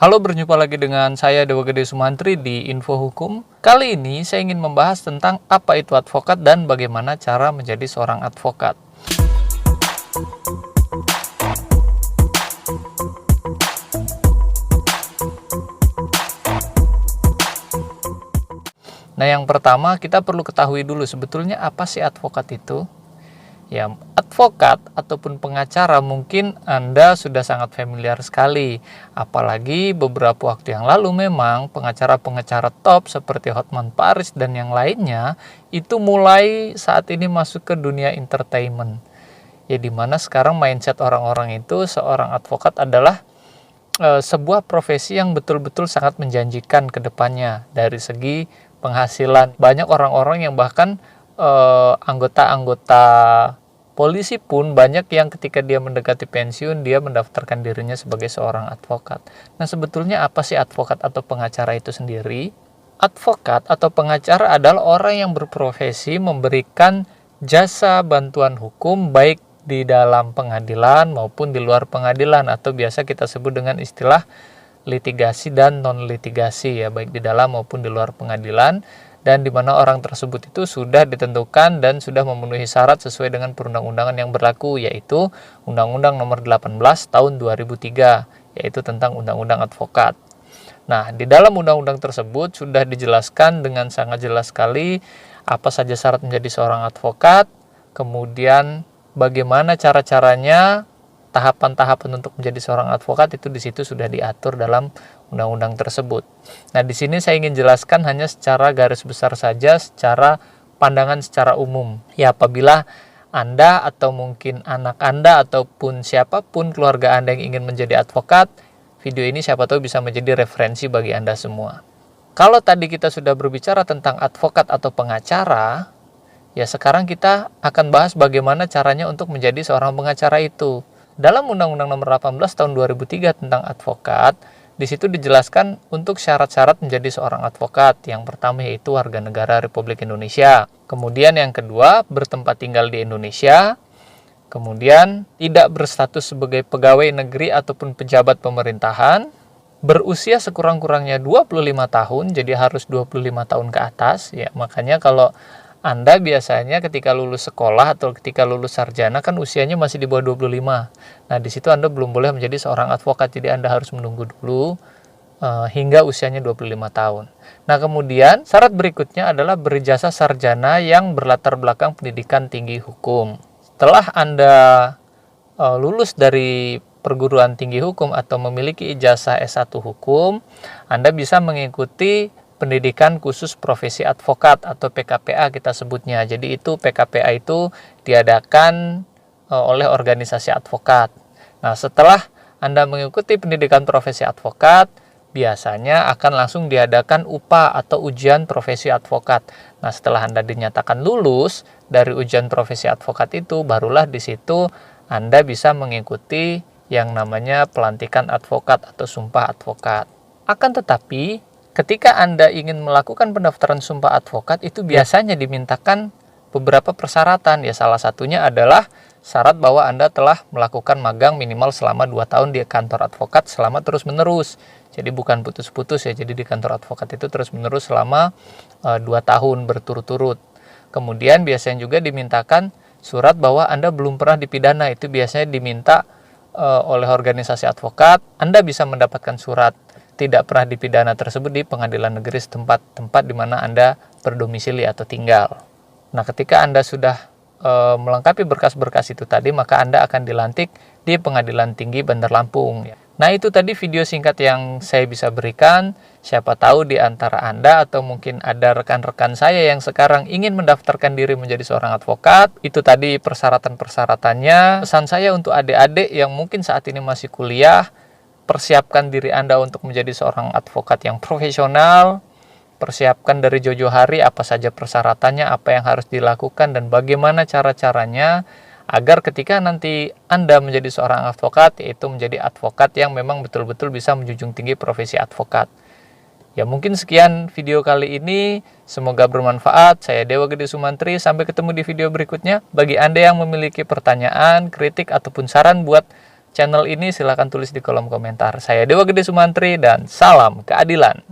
Halo, berjumpa lagi dengan saya Dewa Gede Sumantri di Info Hukum. Kali ini saya ingin membahas tentang apa itu advokat dan bagaimana cara menjadi seorang advokat. Nah, yang pertama kita perlu ketahui dulu sebetulnya apa sih advokat itu? Ya, advokat ataupun pengacara mungkin Anda sudah sangat familiar sekali. Apalagi beberapa waktu yang lalu memang pengacara-pengacara top seperti Hotman Paris dan yang lainnya itu mulai saat ini masuk ke dunia entertainment. Ya, dimana sekarang mindset orang-orang itu seorang advokat adalah sebuah profesi yang betul-betul sangat menjanjikan ke depannya dari segi penghasilan. Banyak orang-orang yang bahkan anggota-anggota polisi pun banyak yang ketika dia mendekati pensiun, dia mendaftarkan dirinya sebagai seorang advokat. Nah, sebetulnya apa sih advokat atau pengacara itu sendiri? Advokat atau pengacara adalah orang yang berprofesi memberikan jasa bantuan hukum baik di dalam pengadilan maupun di luar pengadilan, atau biasa kita sebut dengan istilah litigasi dan non-litigasi, ya, baik di dalam maupun di luar pengadilan, dan di mana orang tersebut itu sudah ditentukan dan sudah memenuhi syarat sesuai dengan perundang-undangan yang berlaku, yaitu Undang-Undang Nomor 18 Tahun 2003, yaitu tentang Undang-Undang Advokat. Nah, di dalam undang-undang tersebut sudah dijelaskan dengan sangat jelas sekali apa saja syarat menjadi seorang advokat, kemudian bagaimana cara-caranya, tahapan-tahapan untuk menjadi seorang advokat itu di situ sudah diatur dalam undang-undang tersebut. Nah, di sini saya ingin jelaskan hanya secara garis besar saja, secara pandangan secara umum. Ya, apabila Anda atau mungkin anak Anda ataupun siapapun keluarga Anda yang ingin menjadi advokat, video ini siapa tahu bisa menjadi referensi bagi Anda semua. Kalau tadi kita sudah berbicara tentang advokat atau pengacara, ya sekarang kita akan bahas bagaimana caranya untuk menjadi seorang pengacara itu. Dalam Undang-Undang Nomor 18 Tahun 2003 tentang advokat, di situ dijelaskan untuk syarat-syarat menjadi seorang advokat. Yang pertama yaitu warga negara Republik Indonesia. Kemudian yang kedua, bertempat tinggal di Indonesia. Kemudian tidak berstatus sebagai pegawai negeri ataupun pejabat pemerintahan. Berusia sekurang-kurangnya 25 tahun, jadi harus 25 tahun ke atas. Ya, makanya kalau Anda biasanya ketika lulus sekolah atau ketika lulus sarjana kan usianya masih di bawah 25. Nah, di situ Anda belum boleh menjadi seorang advokat, jadi Anda harus menunggu dulu hingga usianya 25 tahun. Nah, kemudian syarat berikutnya adalah berijazah sarjana yang berlatar belakang pendidikan tinggi hukum. Setelah Anda lulus dari perguruan tinggi hukum atau memiliki ijazah S1 hukum, Anda bisa mengikuti pendidikan khusus profesi advokat atau PKPA kita sebutnya. Jadi itu PKPA itu diadakan oleh organisasi advokat. Nah, setelah Anda mengikuti pendidikan profesi advokat, biasanya akan langsung diadakan UPA atau ujian profesi advokat. Nah, setelah Anda dinyatakan lulus dari ujian profesi advokat itu, barulah di situ Anda bisa mengikuti yang namanya pelantikan advokat atau sumpah advokat. Akan tetapi, ketika Anda ingin melakukan pendaftaran sumpah advokat itu biasanya dimintakan beberapa persyaratan. Ya, salah satunya adalah syarat bahwa Anda telah melakukan magang minimal selama 2 tahun di kantor advokat selama terus-menerus. Jadi bukan putus-putus ya, jadi di kantor advokat itu terus-menerus selama 2 tahun berturut-turut. Kemudian biasanya juga dimintakan surat bahwa Anda belum pernah dipidana, itu biasanya diminta oleh organisasi advokat. Anda bisa mendapatkan surat tidak pernah dipidana tersebut di pengadilan negeri setempat, tempat di mana Anda berdomisili atau tinggal. Nah, ketika Anda sudah melengkapi berkas-berkas itu tadi, maka Anda akan dilantik di Pengadilan Tinggi Bandar Lampung. Nah, itu tadi video singkat yang saya bisa berikan. Siapa tahu di antara Anda atau mungkin ada rekan-rekan saya yang sekarang ingin mendaftarkan diri menjadi seorang advokat. Itu tadi persyaratan-persyaratannya. Pesan saya untuk adik-adik yang mungkin saat ini masih kuliah, persiapkan diri Anda untuk menjadi seorang advokat yang profesional. Persiapkan dari jauh-jauh hari apa saja persyaratannya, apa yang harus dilakukan, dan bagaimana cara-caranya agar ketika nanti Anda menjadi seorang advokat, yaitu menjadi advokat yang memang betul-betul bisa menjunjung tinggi profesi advokat. Ya, mungkin sekian video kali ini. Semoga bermanfaat. Saya Dewa Gede Sumantri. Sampai ketemu di video berikutnya. Bagi Anda yang memiliki pertanyaan, kritik, ataupun saran buat channel ini? Silahkan tulis di kolom komentar. Saya Dewa Gede Sumantri dan salam keadilan.